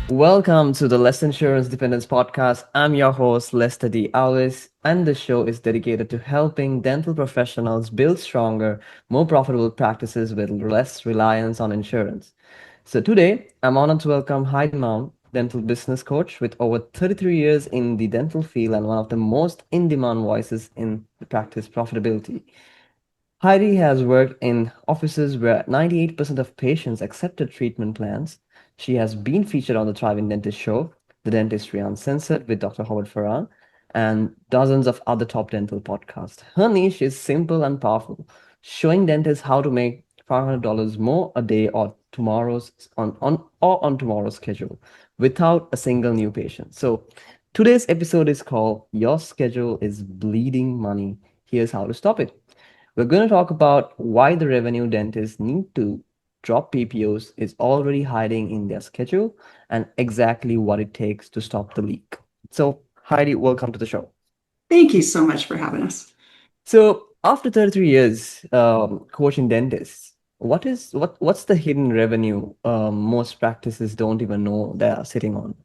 Welcome to the Less Insurance Dependence Podcast. I'm your host, Lester De Alwis, and this show is dedicated to helping dental professionals build stronger, more profitable practices with less reliance on insurance. So today, I'm honored to welcome Heidi Mount, dental business coach with over 33 years in the dental field and one of the most in-demand voices in the practice profitability. Heidi has worked in offices where 98% of patients accepted treatment plans. She has been featured on the Thriving Dentist show, the Dentistry Uncensored with Dr. Howard Farran, and dozens of other top dental podcasts. Her niche is simple and powerful, showing dentists how to make $500 more a day on tomorrow's schedule without a single new patient. So today's episode is called Your Schedule is Bleeding Money. Here's how to stop it. We're going to talk about why the revenue dentists need to drop PPOs is already hiding in their schedule and exactly what it takes to stop the leak. So, Heidi, welcome to the show. Thank you so much for having us. So, after 33 years coaching dentists, what's the hidden revenue most practices don't even know they are sitting on?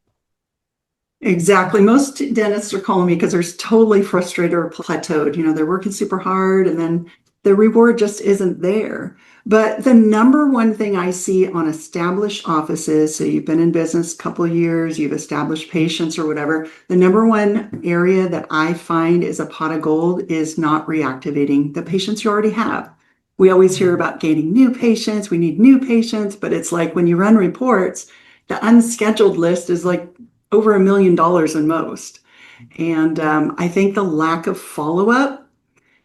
Exactly. Most dentists are calling me because they're totally frustrated or plateaued. They're working super hard and then the reward just isn't there. But the number one thing I see on established offices, so you've been in business a couple of years, you've established patients or whatever, the number one area that I find is a pot of gold is not reactivating the patients you already have. We always hear about gaining new patients, we need new patients, but it's like when you run reports, the unscheduled list is like over $1 million in most. And I think the lack of follow up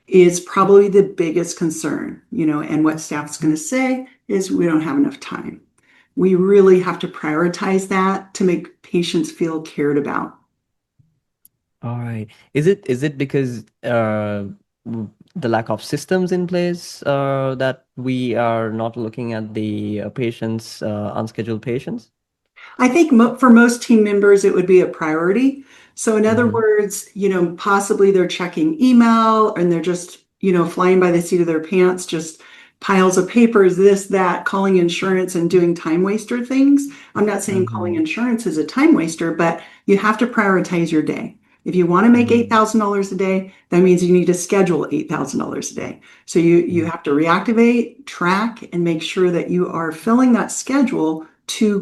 is probably the biggest concern, and what staff's going to say is we don't have enough time. We really have to prioritize that to make patients feel cared about. All right. Is it because the lack of systems in place that we are not looking at the patients, unscheduled patients? I think for most team members, it would be a priority. So, in other Mm-hmm. words, possibly they're checking email and they're just, flying by the seat of their pants, just piles of papers, this, that, calling insurance and doing time waster things. I'm not saying calling Mm-hmm. insurance is a time waster, but you have to prioritize your day. If you want to make Mm-hmm. $8,000 a day, that means you need to schedule $8,000 a day. So you have to reactivate, track, and make sure that you are filling that schedule to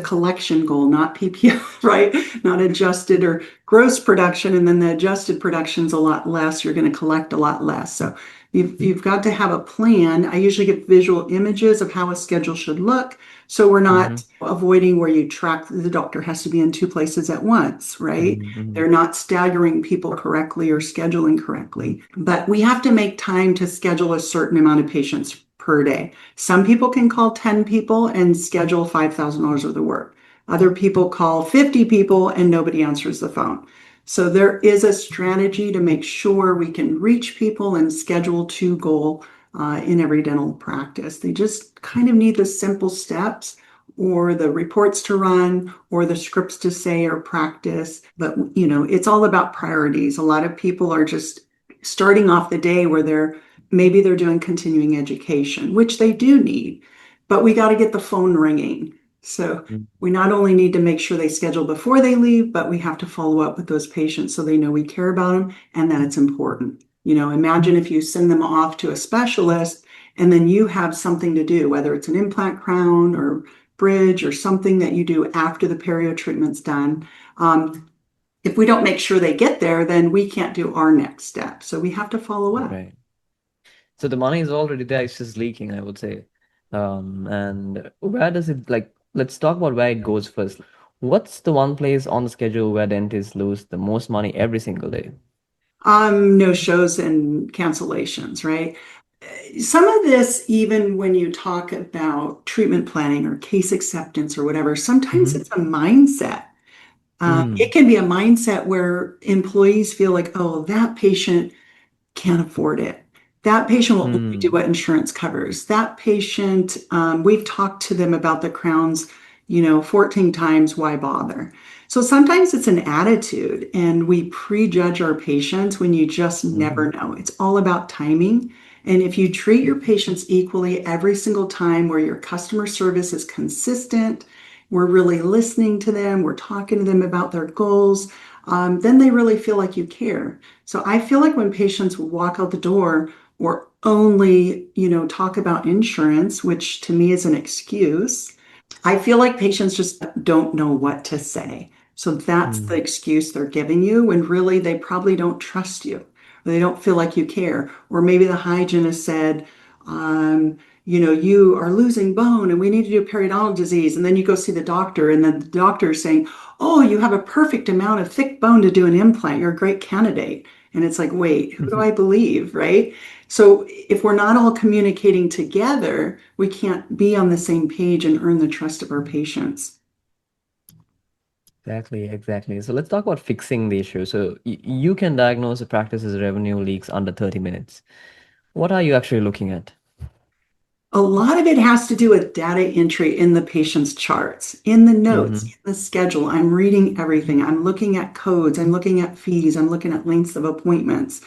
collection goal, not PPO, right? Not adjusted or gross production. And then the adjusted production's a lot less. You're going to collect a lot less. So you've got to have a plan. I usually give visual images of how a schedule should look. So we're Mm-hmm. not avoiding where you track the doctor has to be in two places at once, right? Mm-hmm. They're not staggering people correctly or scheduling correctly. But we have to make time to schedule a certain amount of patients per day. Some people can call 10 people and schedule $5,000 worth of work. Other people call 50 people and nobody answers the phone. So there is a strategy to make sure we can reach people and schedule to goal in every dental practice. They just kind of need the simple steps or the reports to run or the scripts to say or practice. But, it's all about priorities. A lot of people are just starting off the day where maybe they're doing continuing education, which they do need, but we got to get the phone ringing. So we not only need to make sure they schedule before they leave, but we have to follow up with those patients so they know we care about them and that it's important. Imagine if you send them off to a specialist and then you have something to do, whether it's an implant crown or bridge or something that you do after the perio treatment's done. If we don't make sure they get there, then we can't do our next step. So we have to follow up. Right. So the money is already there, it's just leaking, I would say. And where does it like, let's talk about where it goes first. What's the one place on the schedule where dentists lose the most money every single day? No shows and cancellations, right? Some of this, even when you talk about treatment planning or case acceptance or whatever, sometimes Mm-hmm. it's a mindset. It Mm. can be a mindset where employees feel like, oh, that patient can't afford it. That patient will only do Mm. what insurance covers. That patient, we've talked to them about the crowns, 14 times, why bother? So sometimes it's an attitude, and we prejudge our patients when you just Mm-hmm. never know. It's all about timing. And if you treat your patients equally every single time, where your customer service is consistent, we're really listening to them, we're talking to them about their goals, then they really feel like you care. So I feel like when patients walk out the door or only, talk about insurance, which to me is an excuse, I feel like patients just don't know what to say. So that's the Mm. excuse they're giving you when really they probably don't trust you. Or they don't feel like you care. Or maybe the hygienist said, you are losing bone and we need to do periodontal disease. And then you go see the doctor, and then the doctor is saying, oh, you have a perfect amount of thick bone to do an implant. You're a great candidate. And it's like, wait, who do I believe, right? So if we're not all communicating together, we can't be on the same page and earn the trust of our patients. Exactly, exactly. So let's talk about fixing the issue. So you can diagnose a practice's revenue leaks under 30 minutes. What are you actually looking at? A lot of it has to do with data entry in the patient's charts, in the notes, Mm-hmm. in the schedule. I'm reading everything. I'm looking at codes. I'm looking at fees. I'm looking at lengths of appointments,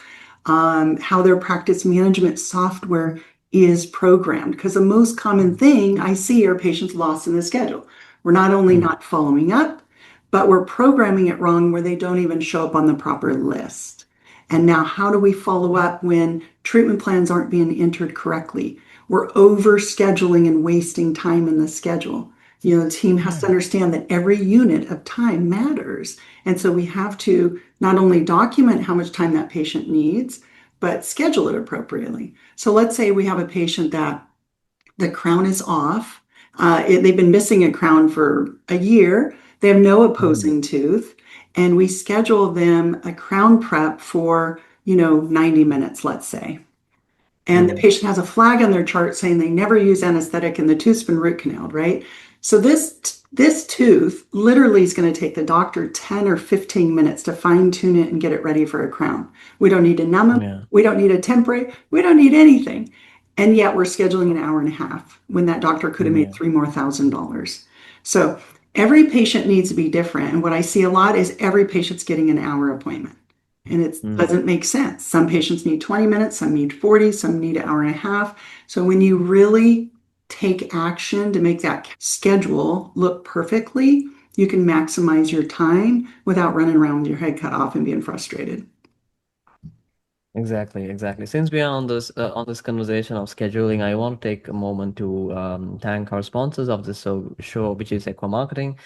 how their practice management software is programmed. Because the most common thing I see are patients lost in the schedule. We're not only Mm. not following up, but we're programming it wrong where they don't even show up on the proper list. And now, how do we follow up when treatment plans aren't being entered correctly? We're over scheduling and wasting time in the schedule. The team has to Yeah. understand that every unit of time matters. And so we have to not only document how much time that patient needs, but schedule it appropriately. So let's say we have a patient that the crown is off. They've been missing a crown for a year. They have no Mhm. opposing tooth. And we schedule them a crown prep for, 90 minutes, let's say. And the Mm. patient has a flag on their chart saying they never use anesthetic and the tooth's been root canaled, right? So this tooth literally is going to take the doctor 10 or 15 minutes to fine tune it and get it ready for a crown. We don't need to numb them. Yeah. We don't need a temporary. We don't need anything. And yet we're scheduling an hour and a half when that doctor could have made Yeah. $3 more thousand. So every patient needs to be different. And what I see a lot is every patient's getting an hour appointment. And it Mm. doesn't make sense. Some patients need 20 minutes, some need 40, some need an hour and a half. So when you really take action to make that schedule look perfectly, you can maximize your time without running around with your head cut off and being frustrated. Exactly, exactly. Since we are on this conversation of scheduling, I want to take a moment to thank our sponsors of this show, which is Ekwa Marketing.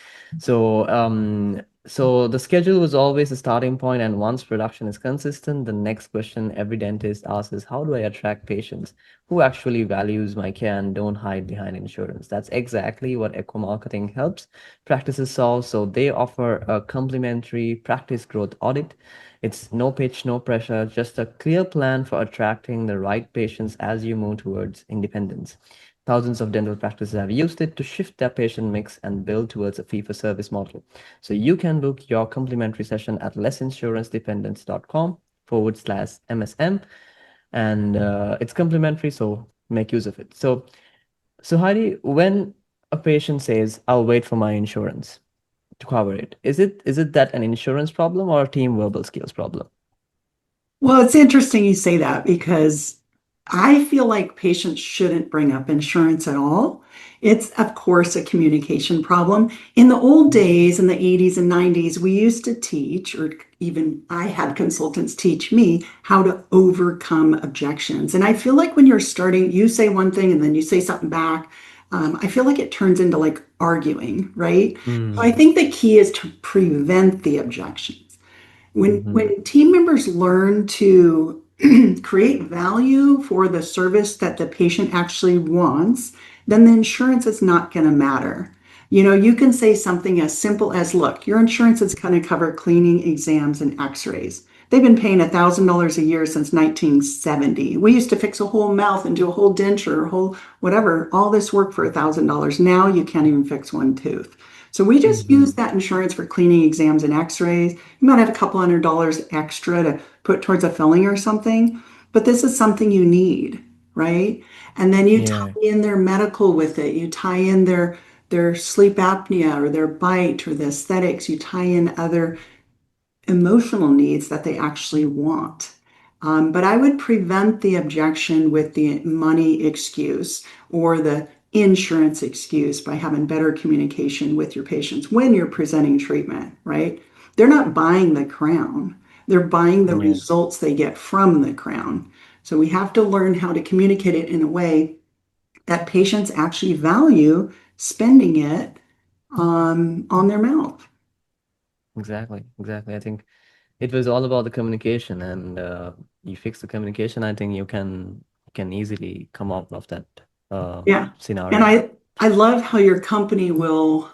So the schedule was always the starting point, and once production is consistent, the next question every dentist asks is, how do I attract patients who actually values my care and don't hide behind insurance? That's exactly what Ekwa Marketing helps practices solve. So they offer a complimentary practice growth audit. It's no pitch, no pressure, just a clear plan for attracting the right patients as you move towards independence. Thousands of dental practices have used it to shift their patient mix and build towards a fee-for-service model. So you can book your complimentary session at lessinsurancedependence.com/MSM, and it's complimentary, so make use of it. So Heidi, when a patient says, "I'll wait for my insurance to cover it," is it that an insurance problem or a team verbal skills problem? Well, it's interesting you say that because I feel like patients shouldn't bring up insurance at all. It's, of course, a communication problem. In the old days, in the 80s and 90s, we used to teach, or even I had consultants teach me how to overcome objections. And I feel like when you're starting, you say one thing and then you say something back. I feel like it turns into like arguing, right? So I Mm. think the key is to prevent the objections. When Mm-hmm. when team members learn to create value for the service that the patient actually wants, then the insurance is not going to matter. You can say something as simple as, look, your insurance is going to cover cleaning, exams, and x-rays. They've been paying $1,000 a year since 1970. We used to fix a whole mouth and do a whole denture, a whole whatever, all this work for $1,000. Now you can't even fix one tooth. So we just use Mm-hmm. that insurance for cleaning, exams, and x-rays. You might have a couple $100 extra to put towards a filling or something, but this is something you need, right? And then you tie Yeah. in their medical with it. You tie in their sleep apnea or their bite or the aesthetics. You tie in other emotional needs that they actually want. But I would prevent the objection with the money excuse or the insurance excuse by having better communication with your patients when you're presenting treatment, right? They're not buying the crown, they're buying the Yeah, results they get from the crown. So we have to learn how to communicate it in a way that patients actually value spending it on their mouth. exactly, exactly. I think it was all about the communication, and you fix the communication. I think you can easily come out of that Yeah. And scenario. I love how your company will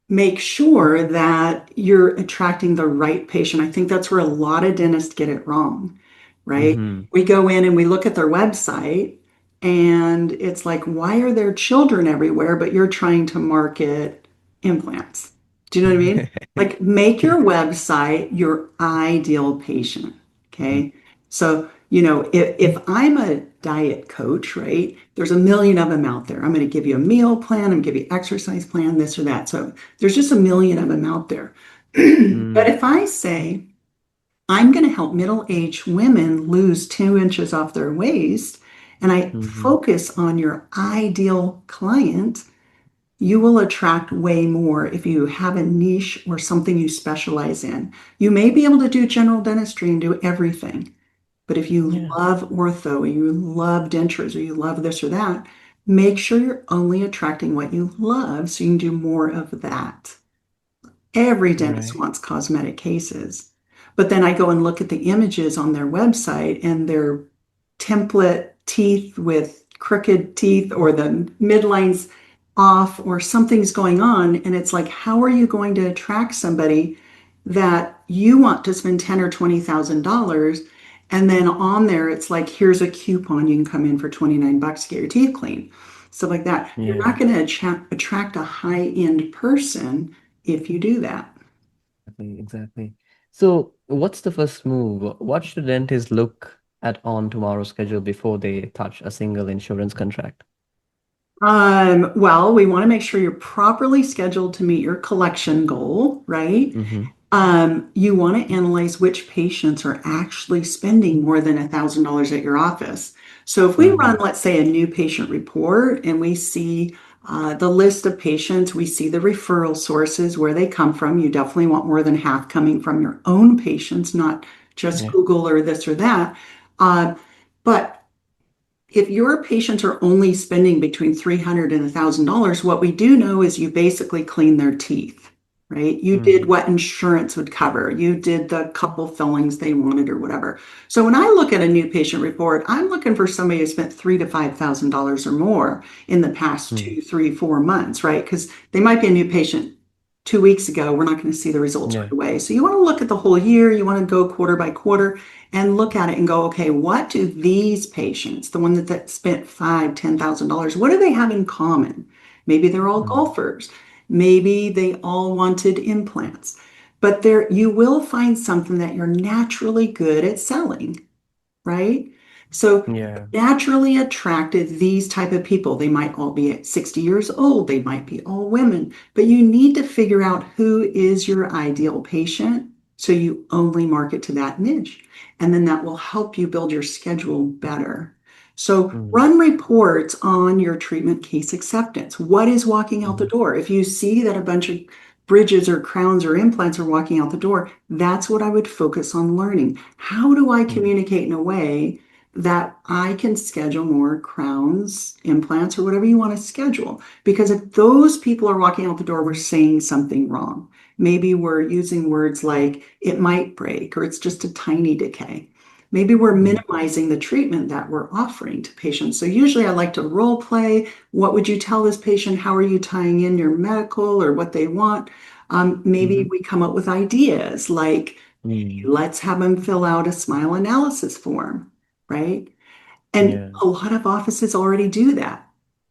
make sure that you're attracting the right patient. I think that's where a lot of dentists get it wrong, right? Mm-hmm. We go in and we look at their website and it's like, why are there children everywhere, but you're trying to market implants? Do you know what I mean? Like, make your website your ideal patient. Okay. So, if I'm a diet coach, right, there's a million of them out there. I'm going to give you a meal plan, I'm going to give you exercise plan, this or that. So there's just a million of them out there. But Mm-hmm. if I say, I'm going to help middle-aged women lose 2 inches off their waist, and I Mm-hmm. focus on your ideal client, you will attract way more if you have a niche or something you specialize in. You may be able to do general dentistry and do everything, but if you Yeah, love ortho, or you love dentures, or you love this or that, make sure you're only attracting what you love so you can do more of that. Every dentist right. wants cosmetic cases. But then I go and look at the images on their website and their template teeth with crooked teeth or the midlines off or something's going on. And it's like, how are you going to attract somebody that you want to spend 10 or $20,000? And then on there, it's like, here's a coupon. You can come in for 29 bucks to get your teeth cleaned. Stuff like that. You're Yeah, not going to attract a high-end person if you do that. exactly, exactly. So, what's the first move? What should dentists look at on tomorrow's schedule before they touch a single insurance contract? Well, we want to make sure you're properly scheduled to meet your collection goal, right? Mm-hmm. You want to analyze which patients are actually spending more than $1,000 at your office. So if we Mm-hmm. run, let's say, a new patient report and we see the list of patients, we see the referral sources, where they come from. You definitely want more than half coming from your own patients, not just Yeah. Google or this or that. Uh, but if your patients are only spending between $300 and $1,000, what we do know is you basically clean their teeth, right? You did Mm-hmm. what insurance would cover. You did the couple fillings they wanted or whatever. So when I look at a new patient report, I'm looking for somebody who spent $3,000 to $5,000 or more in the past Mm. 2, 3, 4 months, right? Because they might be a new patient 2 weeks ago. We're not going to see the results right Yeah. away. So you want to look at the whole year. You want to go quarter by quarter and look at it and go, okay, what do these patients, the one that spent $5,000, $10,000, what do they have in common? Maybe they're all Mm. golfers. Maybe they all wanted implants. But there, you will find something that you're naturally good at selling, right? So Yeah. naturally attracted these type of people. They might all be at 60 years old. They might be all women, but you need to figure out who is your ideal patient. So you only market to that niche. And then that will help you build your schedule better. So Mm. run reports on your treatment case acceptance. What is walking out the Mm-hmm. door? If you see that a bunch of bridges or crowns or implants are walking out the door, that's what I would focus on learning. How do I Mm. communicate in a way that I can schedule more crowns, implants, or whatever you want to schedule? Because if those people are walking out the door, we're saying something wrong. Maybe we're using words like it might break or it's just a tiny decay. Maybe we're Mm. minimizing the treatment that we're offering to patients. So usually I like to role play. What would you tell this patient? How are you tying in your medical or what they want? Maybe Mm-hmm. we come up with ideas like, Mm. let's have them fill out a smile analysis form, right? And Yeah. a lot of offices already do that.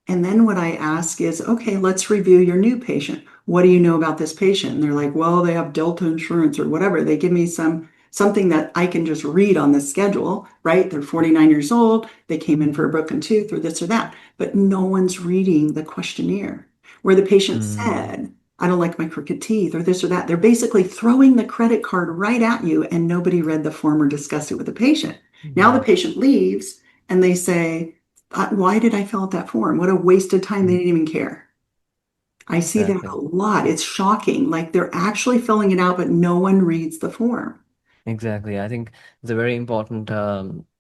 And then what I ask is, okay, let's review your new patient. What do you know about this patient? And they're like, well, they have Delta insurance or whatever. They give me something that I can just read on the schedule, right? They're 49 years old. They came in for a broken tooth or this or that. But no one's reading the questionnaire where the patient Mm. said, I don't like my crooked teeth or this or that. They're basically throwing the credit card right at you and nobody read the form or discussed it with the patient. Now the Yeah. patient leaves and they say, Why did I fill out that form? What a waste of time. They Mm. didn't even care. I see that a Exactly. lot. It's shocking. Like they're actually filling it out, but no one reads the form. Exactly. I think it's a very important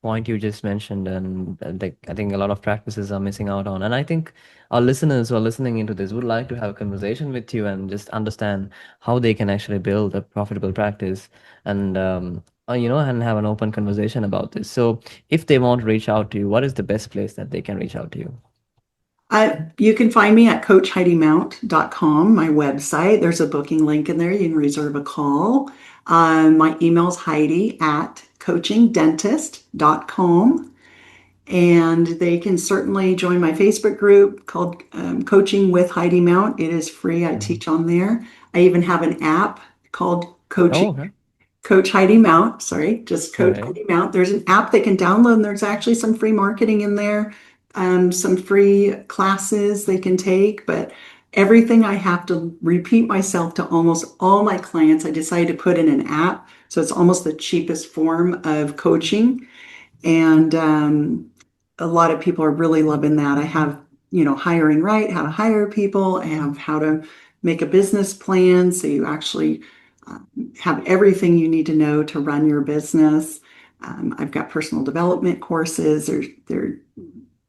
point you just mentioned, and like I think a lot of practices are missing out on. And I think our listeners who are listening into this would like to have a conversation with you and just understand how they can actually build a profitable practice, and and have an open conversation about this. So, if they want to reach out to you, what is the best place that they can reach out to you? You can find me at coachheidimount.com, my website. There's a booking link in there. You can reserve a call. My email is Heidi at coachingdentist.com. And they can certainly join my Facebook group called Coaching with Heidi Mount. It is free. I Mhm. teach on there. I even have an app called Oh, Coaching okay. Coach Heidi Mount. Sorry, just All Coach right. Heidi Mount. There's an app they can download, and there's actually some free marketing in there, some free classes they can take. But everything I have to repeat myself to almost all my clients, I decided to put in an app. So it's almost the cheapest form of coaching. And a lot of people are really loving that. I have, hiring right, how to hire people. I have how to make a business plan. So you actually uh, have everything you need to know to run your business. I've got personal development courses. They're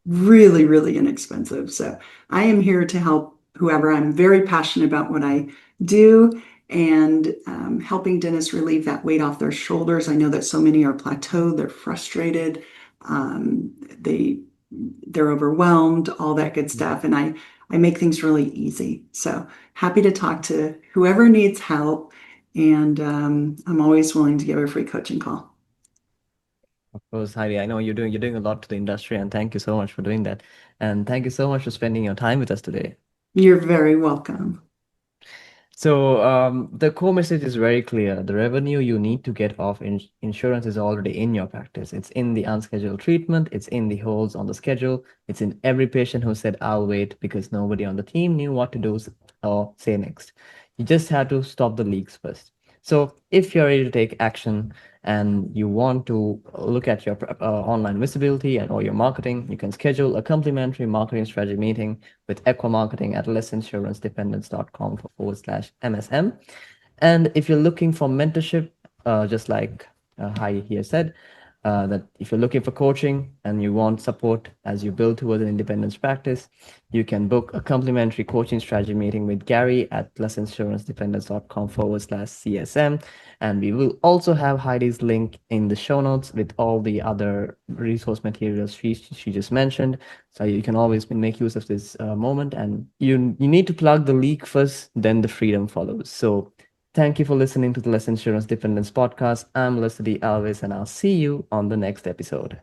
really, really inexpensive. So I am here to help whoever. I'm very passionate about what I do and helping dentists relieve that weight off their shoulders. I know that so many are plateaued, they're frustrated, um, they they're overwhelmed, all that good stuff. And I make things really easy. So happy to talk to whoever needs help. And I'm always willing to give a free coaching call. Of course, Heidi, I know you're doing a lot to the industry, and thank you so much for doing that. And thank you so much for spending your time with us today. You're very welcome. So the core message is very clear. The revenue you need to get off insurance is already in your practice. It's in the unscheduled treatment. It's in the holds on the schedule. It's in every patient who said, "I'll wait," because nobody on the team knew what to do or say next. You just had to stop the leaks first. So if you're ready to take action and you want to look at your online visibility and or your marketing, you can schedule a complimentary marketing strategy meeting with Ekwa Marketing at lessinsurancedependence.com/MSM. And if you're looking for mentorship, just like Heidi here said, that if you're looking for coaching and you want support as you build towards an independence practice, you can book a complimentary coaching strategy meeting with Gary at lessinsurancedependence.com/CSM. And we will also have Heidi's link in the show notes with all the other resource materials she just mentioned. So you can always make use of this moment. And you need to plug the leak first, then the freedom follows. So thank you for listening to the Less Insurance Dependence podcast. I'm Lester De Alwis, and I'll see you on the next episode.